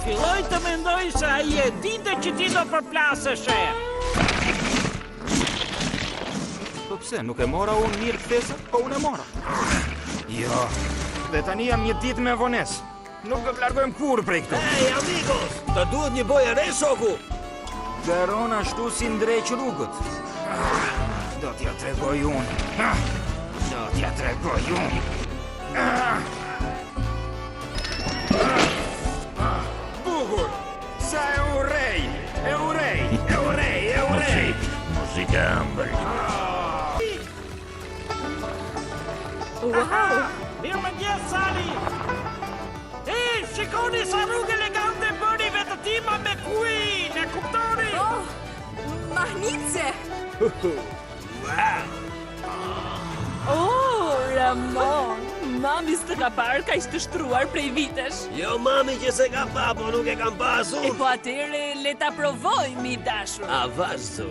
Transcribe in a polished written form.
filloj të mendoj se ai e dinte që ti do përplaseshe. Po pse, nuk e mora unë mirë kthesa? Po unë e mora. Jo, dhe tani jam një ditë me vonesë. Nuk do të largojmë kurrë prej këtu. Ej, amigos, të duhet një bojë re, shoku. Garon ashtu si ndreq rrugët. Do t'ja tregoj unë. Do t'ja tregoj unë. Bukur! Sa e urrej! E urrej! E urrej! E urrej! Muzika ëmbël. Wow! Mirë më gjesë, Sali! Shikoni sa rrugë elegante bëri vetë tima me Queen, e kuptoni? Oh, Mahnice! Oh, Ramon! Mami s'të ka parë ka ishte shtruar prej vitesh. Jo, mami që se ka pa, po nuk e kam pasur. E po atyre le ta provoj, mi dashur. A vazhdo,